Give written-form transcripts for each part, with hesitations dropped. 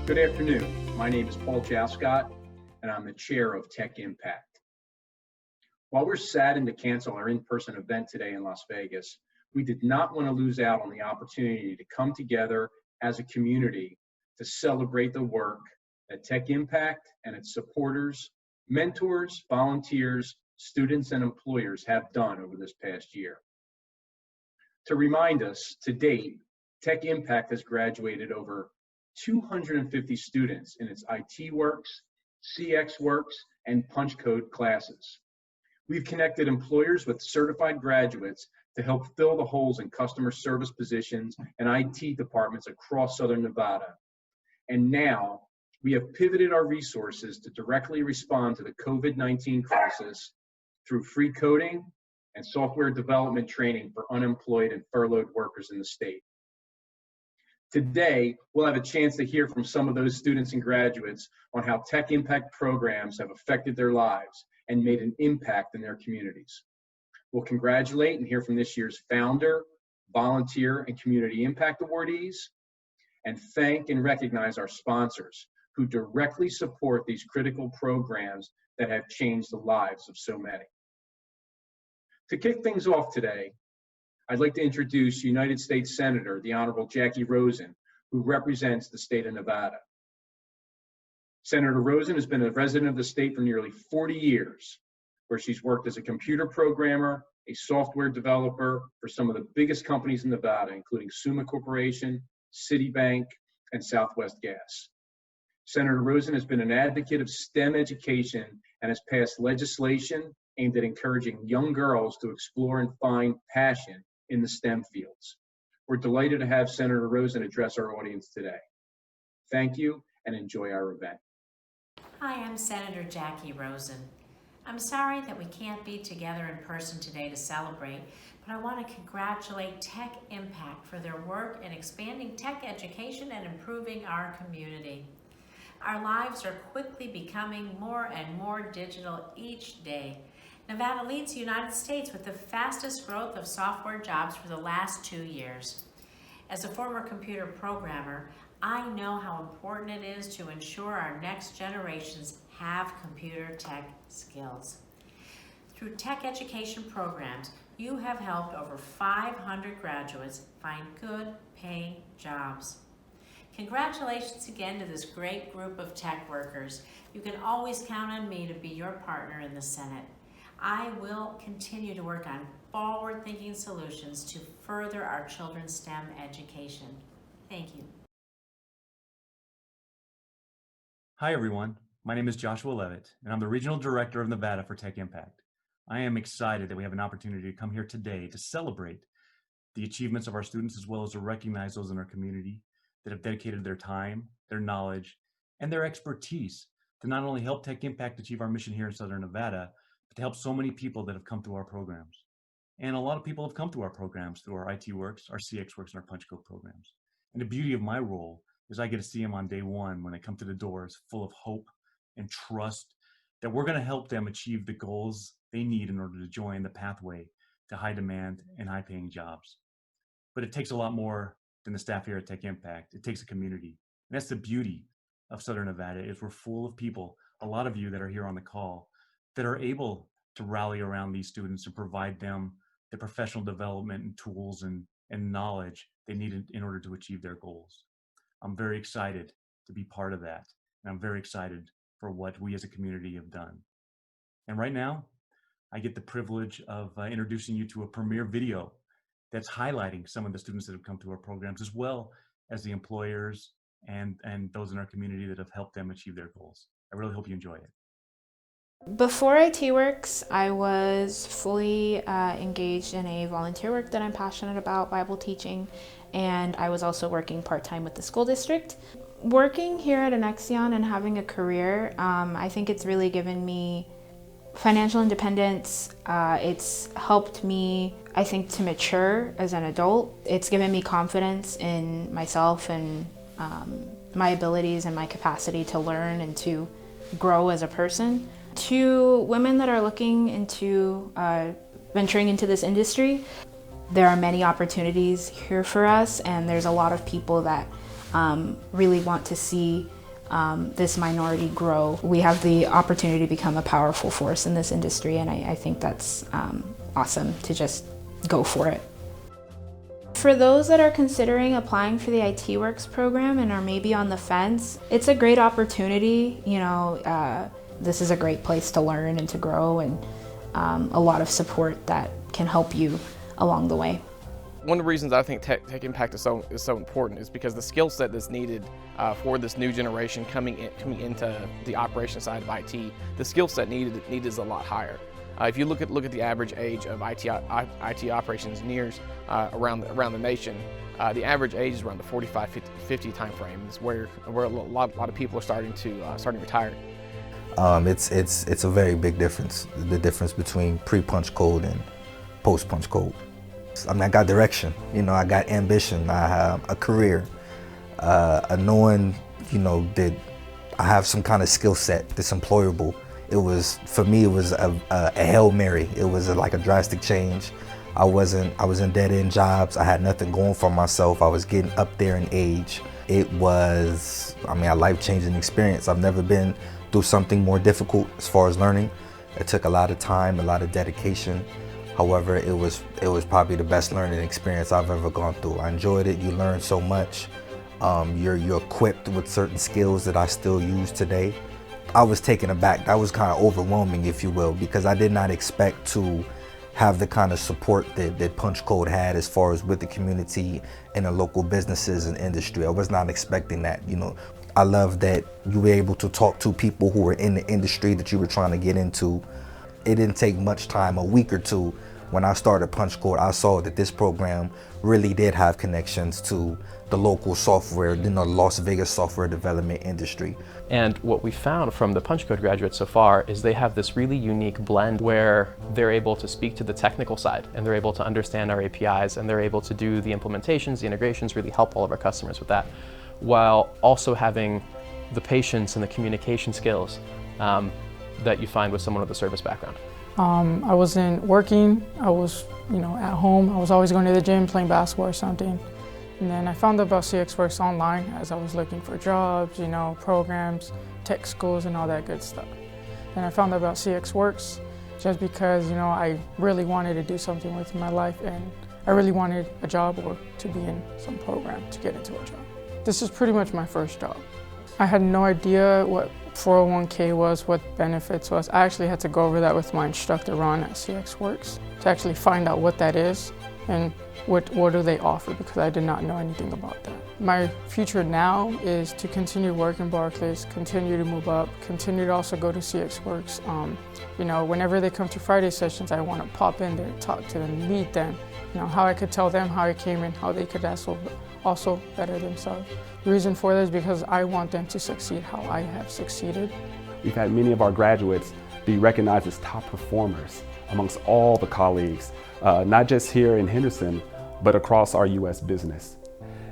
Good afternoon. My name is Paul Jascott, and I'm the chair of Tech Impact. While we're saddened to cancel our in-person event today in Las Vegas, we did not want to lose out on the opportunity to come together as a community to celebrate the work that Tech Impact and its supporters, mentors, volunteers, students, and employers have done over this past year. To remind us, to date, Tech Impact has graduated over 250 students in its IT Works, CX Works, and Punch Code classes. We've connected employers with certified graduates to help fill the holes in customer service positions and IT departments across Southern Nevada. And now we have pivoted our resources to directly respond to the COVID-19 crisis through free coding and software development training for unemployed and furloughed workers in the state. Today, we'll have a chance to hear from some of those students and graduates on how Tech Impact programs have affected their lives and made an impact in their communities. We'll congratulate and hear from this year's founder, volunteer, and community impact awardees, and thank and recognize our sponsors who directly support these critical programs that have changed the lives of so many. To kick things off today, I'd like to introduce United States Senator, the Honorable Jacky Rosen, who represents the state of Nevada. Senator Rosen has been a resident of the state for nearly 40 years, where she's worked as a computer programmer, a software developer for some of the biggest companies in Nevada, including Summa Corporation, Citibank, and Southwest Gas. Senator Rosen has been an advocate of STEM education and has passed legislation aimed at encouraging young girls to explore and find passion in the STEM fields. We're delighted to have Senator Rosen address our audience today. Thank you and enjoy our event. Hi, I'm Senator Jacky Rosen. I'm sorry that we can't be together in person today to celebrate, but I want to congratulate Tech Impact for their work in expanding tech education and improving our community. Our lives are quickly becoming more and more digital each day. Nevada leads the United States with the fastest growth of software jobs for the last 2 years. As a former computer programmer, I know how important it is to ensure our next generations have computer tech skills. Through tech education programs, you have helped over 500 graduates find good paying jobs. Congratulations again to this great group of tech workers. You can always count on me to be your partner in the Senate. I will continue to work on forward-thinking solutions to further our children's STEM education. Thank you. Hi everyone, my name is Joshua Levitt, and I'm the Regional Director of Nevada for Tech Impact. I am excited that we have an opportunity to come here today to celebrate the achievements of our students as well as to recognize those in our community that have dedicated their time, their knowledge, and their expertise to not only help Tech Impact achieve our mission here in Southern Nevada, but to help so many people that have come through our programs. And a lot of people have come through our programs through our IT Works, our CX Works, and our Punch Code programs. And the beauty of my role is I get to see them on day one when they come to the doors full of hope and trust that we're going to help them achieve the goals they need in order to join the pathway to high demand and high paying jobs. But it takes a lot more than the staff here at Tech Impact. It takes a community. And that's the beauty of Southern Nevada is we're full of people, a lot of you that are here on the call, that are able to rally around these students and provide them the professional development and tools and knowledge they need in order to achieve their goals. I'm very excited to be part of that. And I'm very excited for what we as a community have done. And right now, I get the privilege of introducing you to a premiere video that's highlighting some of the students that have come through our programs, as well as the employers and those in our community that have helped them achieve their goals. I really hope you enjoy it. Before IT Works, I was fully engaged in a volunteer work that I'm passionate about, Bible teaching, and I was also working part-time with the school district. Working here at Anexion and having a career, I think it's really given me financial independence. It's helped me, I think, to mature as an adult. It's given me confidence in myself and my abilities and my capacity to learn and to grow as a person. To women that are looking into venturing into this industry, there are many opportunities here for us, and there's a lot of people that really want to see this minority grow, we have the opportunity to become a powerful force in this industry, and I think that's awesome to just go for it. For those that are considering applying for the IT Works program and are maybe on the fence, it's a great opportunity. This is a great place to learn and to grow, and a lot of support that can help you along the way. One of the reasons I think Tech Impact is so important is because the skill set that's needed for this new generation coming into the operation side of IT, the skill set needed is a lot higher. If you look at the average age of IT operations engineers around the nation, the average age is around the 45-50 time frame. It's where a lot of people are starting to retire. It's a very big difference. The difference between pre-punch code and post-punch code. I mean, I got direction. I got ambition. I have a career. Knowing, that I have some kind of skill set that's employable. For me, it was a Hail Mary. It was like a drastic change. I was in dead-end jobs. I had nothing going for myself. I was getting up there in age. It was, a life-changing experience. I've never been through something more difficult as far as learning. It took a lot of time, a lot of dedication. However, it was probably the best learning experience I've ever gone through. I enjoyed it. You learn so much. You're equipped with certain skills that I still use today. I was taken aback. That was kind of overwhelming, if you will, because I did not expect to have the kind of support that Punch Code had as far as with the community and the local businesses and industry. I was not expecting that. I love that you were able to talk to people who were in the industry that you were trying to get into. It didn't take much time, a week or two. When I started Punch Code, I saw that this program really did have connections to the local software, the Las Vegas software development industry. And what we found from the Punch Code graduates so far is they have this really unique blend where they're able to speak to the technical side, and they're able to understand our APIs, and they're able to do the implementations, the integrations, really help all of our customers with that, while also having the patience and the communication skills that you find with someone with a service background. I wasn't working. I was, at home. I was always going to the gym, playing basketball or something. And then I found out about CXWorks online as I was looking for jobs, programs, tech schools, and all that good stuff. And I found out about CXWorks just because, I really wanted to do something with my life, and I really wanted a job or to be in some program to get into a job. This is pretty much my first job. I had no idea what 401k was, what benefits was. I actually had to go over that with my instructor, Ron, at CXWorks to actually find out what that is and what do they offer, because I did not know anything about that. My future now is to continue working Barclays, continue to move up, continue to also go to CXWorks. Whenever they come to Friday sessions, I want to pop in there, talk to them, meet them, how I could tell them how I came in, how they could also better themselves. The reason for this is because I want them to succeed how I have succeeded. We've had many of our graduates be recognized as top performers amongst all the colleagues, not just here in Henderson, but across our U.S. business.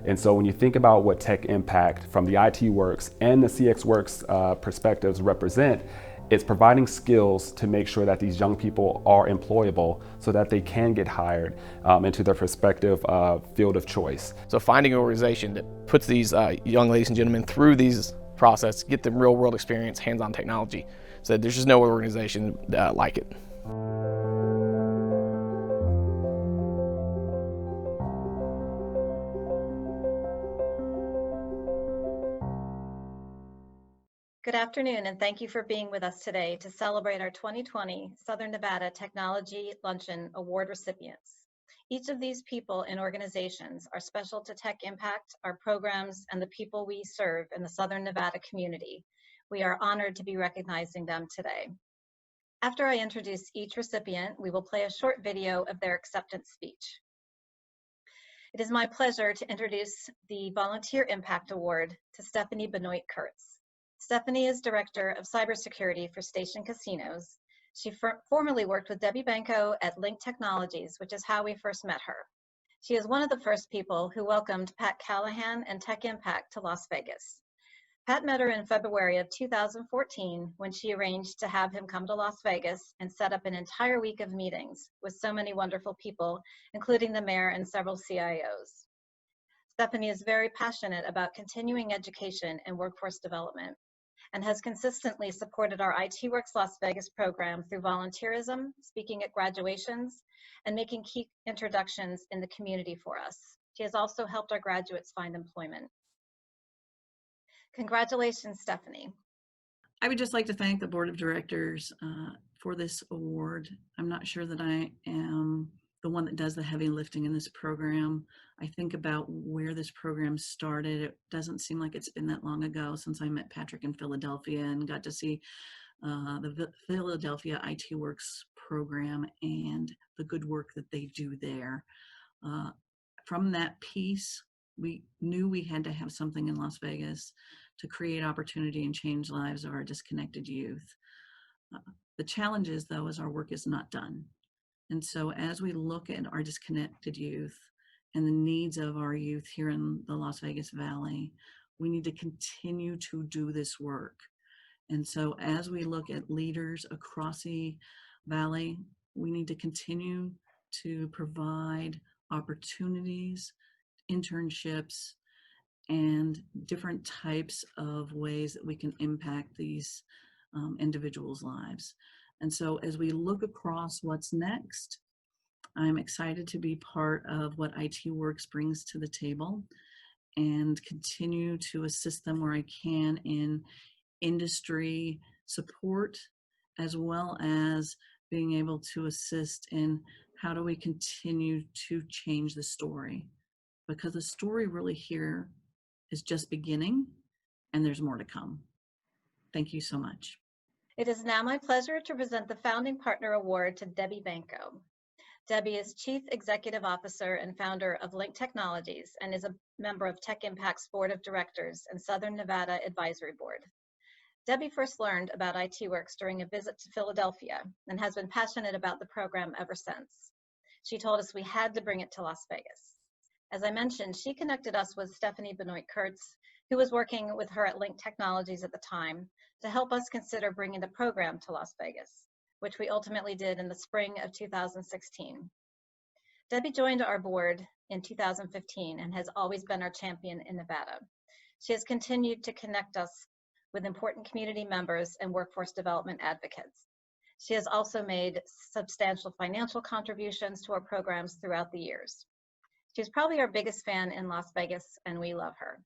And so when you think about what Tech Impact from the IT Works and the CXWorks perspectives represent, it's providing skills to make sure that these young people are employable so that they can get hired into their respective field of choice. So finding an organization that puts these young ladies and gentlemen through these process, get them real world experience, hands-on technology. So there's just no organization like it. Good afternoon, and thank you for being with us today to celebrate our 2020 Southern Nevada Technology Luncheon Award recipients. Each of these people and organizations are special to Tech Impact, our programs, and the people we serve in the Southern Nevada community. We are honored to be recognizing them today. After I introduce each recipient, we will play a short video of their acceptance speech. It is my pleasure to introduce the Volunteer Impact Award to Stephanie Benoit-Kurtz. Stephanie is Director of Cybersecurity for Station Casinos. She formerly worked with Debbie Banco at Link Technologies, which is how we first met her. She is one of the first people who welcomed Pat Callahan and Tech Impact to Las Vegas. Pat met her in February of 2014 when she arranged to have him come to Las Vegas and set up an entire week of meetings with so many wonderful people, including the mayor and several CIOs. Stephanie is very passionate about continuing education and workforce development and has consistently supported our IT Works Las Vegas program through volunteerism, speaking at graduations, and making key introductions in the community for us. She has also helped our graduates find employment. Congratulations, Stephanie. I would just like to thank the board of directors for this award. I'm not sure that I am the one that does the heavy lifting in this program. I think about where this program started. It doesn't seem like it's been that long ago since I met Patrick in Philadelphia and got to see the Philadelphia IT Works program and the good work that they do there. From that piece, we knew we had to have something in Las Vegas to create opportunity and change lives of our disconnected youth. The challenge is, though, is our work is not done. And so as we look at our disconnected youth and the needs of our youth here in the Las Vegas Valley, we need to continue to do this work. And so as we look at leaders across the valley, we need to continue to provide opportunities, internships, and different types of ways that we can impact these individuals' lives. And so as we look across what's next, I'm excited to be part of what IT Works brings to the table and continue to assist them where I can in industry support, as well as being able to assist in how do we continue to change the story. Because the story really here is just beginning and there's more to come. Thank you so much. It is now my pleasure to present the Founding Partner Award to Debbie Banco. Debbie is Chief Executive Officer and founder of Link Technologies and is a member of Tech Impact's Board of Directors and Southern Nevada Advisory Board. Debbie first learned about IT Works during a visit to Philadelphia and has been passionate about the program ever since. She told us we had to bring it to Las Vegas. As I mentioned, she connected us with Stephanie Benoit-Kurtz, who was working with her at Link Technologies at the time, to help us consider bringing the program to Las Vegas, which we ultimately did in the spring of 2016. Debbie joined our board in 2015 and has always been our champion in Nevada. She has continued to connect us with important community members and workforce development advocates. She has also made substantial financial contributions to our programs throughout the years. She's probably our biggest fan in Las Vegas, and we love her.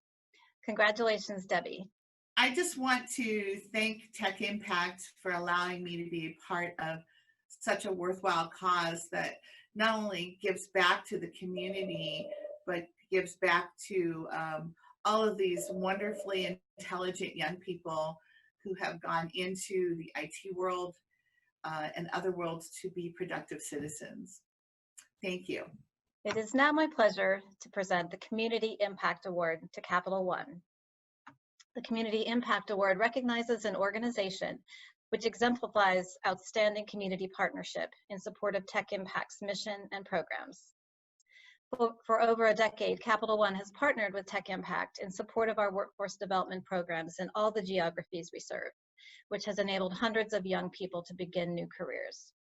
Congratulations, Debbie. I just want to thank Tech Impact for allowing me to be a part of such a worthwhile cause that not only gives back to the community, but gives back to all of these wonderfully intelligent young people who have gone into the IT world and other worlds to be productive citizens. Thank you. It is now my pleasure to present the Community Impact Award to Capital One. The Community Impact Award recognizes an organization which exemplifies outstanding community partnership in support of Tech Impact's mission and programs. For over a decade, Capital One has partnered with Tech Impact in support of our workforce development programs in all the geographies we serve, which has enabled hundreds of young people to begin new careers.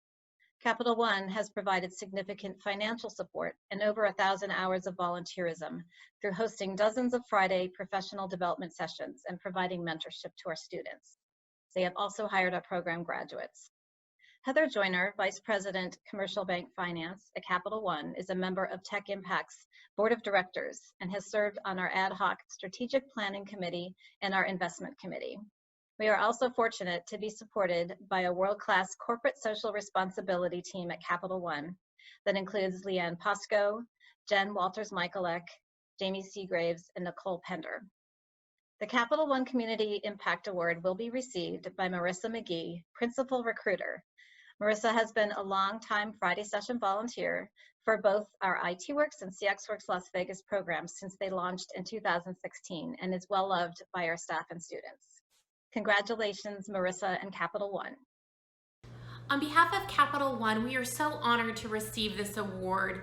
Capital One has provided significant financial support and over 1,000 hours of volunteerism through hosting dozens of Friday professional development sessions and providing mentorship to our students. They have also hired our program graduates. Heather Joyner, Vice President, Commercial Bank Finance at Capital One, is a member of Tech Impact's Board of Directors and has served on our ad hoc Strategic Planning Committee and our Investment Committee. We are also fortunate to be supported by a world-class corporate social responsibility team at Capital One that includes Leanne Posco, Jen Walters-Michaelek, Jamie Seagraves, and Nicole Pender. The Capital One Community Impact Award will be received by Marissa McGee, Principal Recruiter. Marissa has been a long-time Friday session volunteer for both our IT Works and CX Works Las Vegas programs since they launched in 2016 and is well loved by our staff and students. Congratulations, Marissa and Capital One. On behalf of Capital One, we are so honored to receive this award,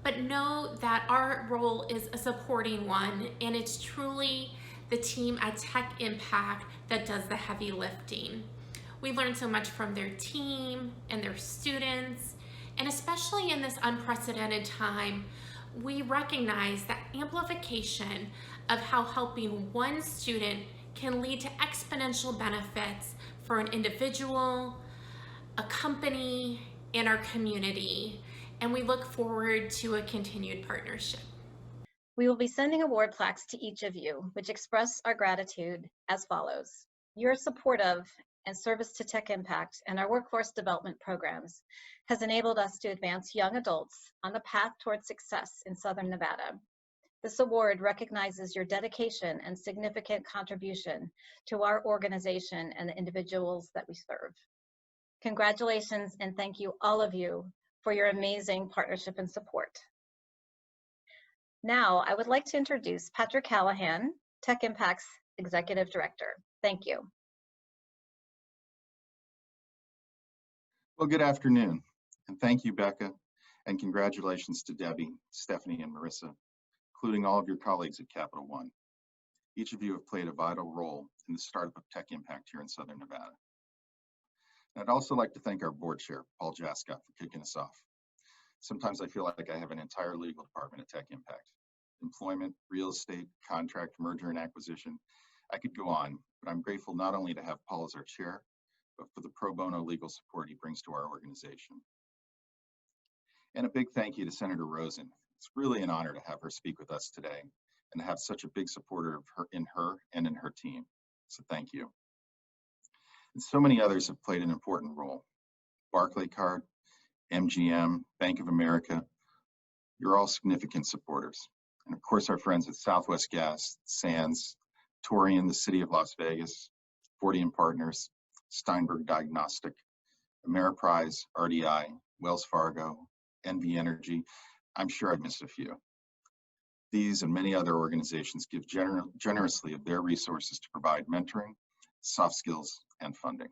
but know that our role is a supporting one, and it's truly the team at Tech Impact that does the heavy lifting. We learn so much from their team and their students, and especially in this unprecedented time, we recognize that amplification of how helping one student can lead to exponential benefits for an individual, a company, and our community. And we look forward to a continued partnership. We will be sending award plaques to each of you, which express our gratitude as follows. Your support of and service to Tech Impact and our workforce development programs has enabled us to advance young adults on the path towards success in Southern Nevada. This award recognizes your dedication and significant contribution to our organization and the individuals that we serve. Congratulations and thank you, all of you, for your amazing partnership and support. Now, I would like to introduce Patrick Callahan, Tech Impact's Executive Director. Thank you. Well, good afternoon, and thank you, Becca, and congratulations to Debbie, Stephanie, and Marissa, including all of your colleagues at Capital One. Each of you have played a vital role in the startup of Tech Impact here in Southern Nevada. And I'd also like to thank our board chair, Paul Jascott, for kicking us off. Sometimes I feel like I have an entire legal department at Tech Impact. Employment, real estate, contract, merger and acquisition. I could go on, but I'm grateful not only to have Paul as our chair, but for the pro bono legal support he brings to our organization. And a big thank you to Senator Rosen. It's really an honor to have her speak with us today and to have such a big supporter of her and in her team. So thank you. And so many others have played an important role. Barclaycard, MGM, Bank of America, you're all significant supporters. And of course, our friends at Southwest Gas, Sands, Torian, the City of Las Vegas, Fortian Partners, Steinberg Diagnostic, Ameriprise, RDI, Wells Fargo, NV Energy. I'm sure I've missed a few. These and many other organizations give generously of their resources to provide mentoring, soft skills, and funding.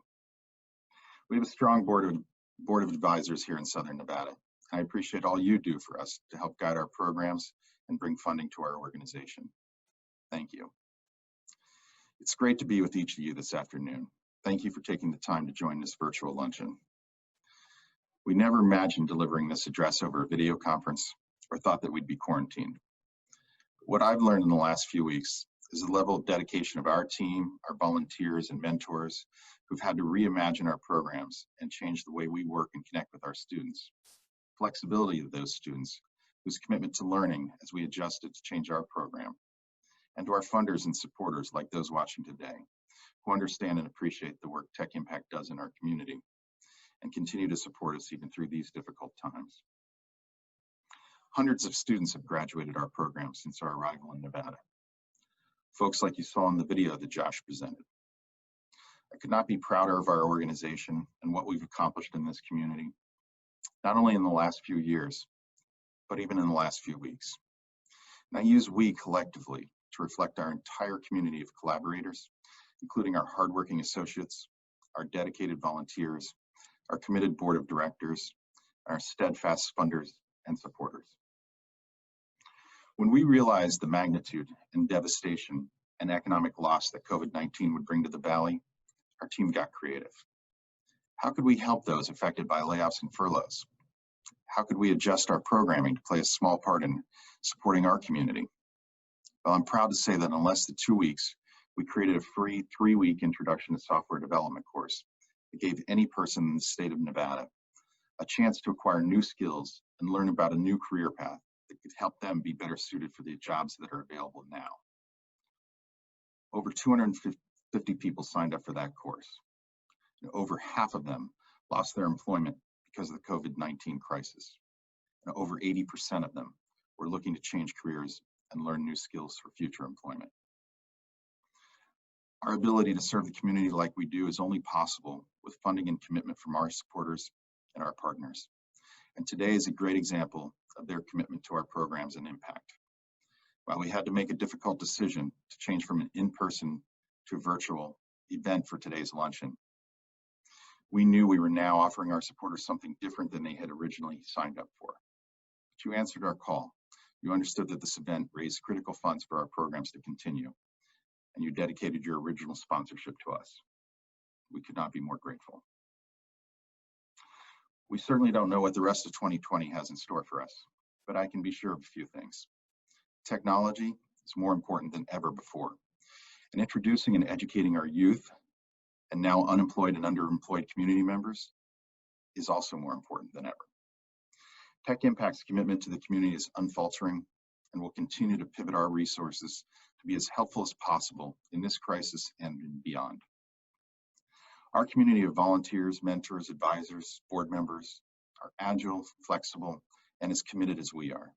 We have a strong board of advisors here in Southern Nevada. I appreciate all you do for us to help guide our programs and bring funding to our organization. Thank you. It's great to be with each of you this afternoon. Thank you for taking the time to join this virtual luncheon. We never imagined delivering this address over a video conference or thought that we'd be quarantined. What I've learned in the last few weeks is the level of dedication of our team, our volunteers and mentors who've had to reimagine our programs and change the way we work and connect with our students. Flexibility of those students whose commitment to learning as we adjusted to change our program. And to our funders and supporters like those watching today, who understand and appreciate the work Tech Impact does in our community and continue to support us even through these difficult times. Hundreds of students have graduated our program since our arrival in Nevada. Folks like you saw in the video that Josh presented. I could not be prouder of our organization and what we've accomplished in this community, not only in the last few years, but even in the last few weeks. And I use we collectively to reflect our entire community of collaborators, including our hardworking associates, our dedicated volunteers, our committed board of directors, and our steadfast funders and supporters. When we realized the magnitude and devastation and economic loss that COVID-19 would bring to the Valley, our team got creative. How could we help those affected by layoffs and furloughs? How could we adjust our programming to play a small part in supporting our community? Well, I'm proud to say that in less than 2 weeks, we created a free 3-week introduction to software development course that gave any person in the state of Nevada a chance to acquire new skills and learn about a new career path that could help them be better suited for the jobs that are available now. Over 250 people signed up for that course. And over half of them lost their employment because of the COVID-19 crisis. And over 80% of them were looking to change careers and learn new skills for future employment. Our ability to serve the community like we do is only possible with funding and commitment from our supporters and our partners. And today is a great example of their commitment to our programs and impact. While we had to make a difficult decision to change from an in-person to a virtual event for today's luncheon, we knew we were now offering our supporters something different than they had originally signed up for. But you answered our call. You understood that this event raised critical funds for our programs to continue, and you dedicated your original sponsorship to us. We could not be more grateful. We certainly don't know what the rest of 2020 has in store for us, but I can be sure of a few things. Technology is more important than ever before, and introducing and educating our youth and now unemployed and underemployed community members is also more important than ever. Tech Impact's commitment to the community is unfaltering, and will continue to pivot our resources to be as helpful as possible in this crisis and beyond. Our community of volunteers, mentors, advisors, board members are agile, flexible, and as committed as we are.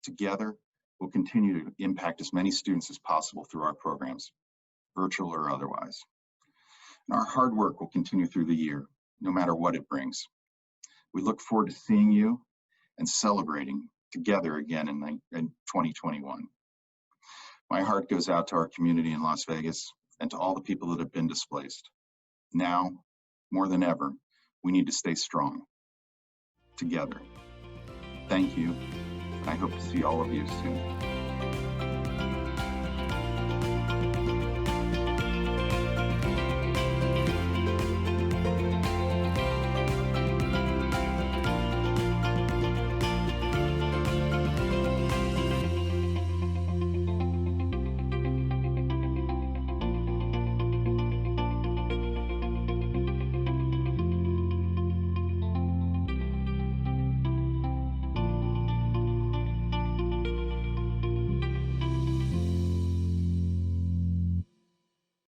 Together, we'll continue to impact as many students as possible through our programs, virtual or otherwise. And our hard work will continue through the year, no matter what it brings. We look forward to seeing you and celebrating together again in 2021. My heart goes out to our community in Las Vegas and to all the people that have been displaced. Now, more than ever, we need to stay strong, together. Thank you, and I hope to see all of you soon.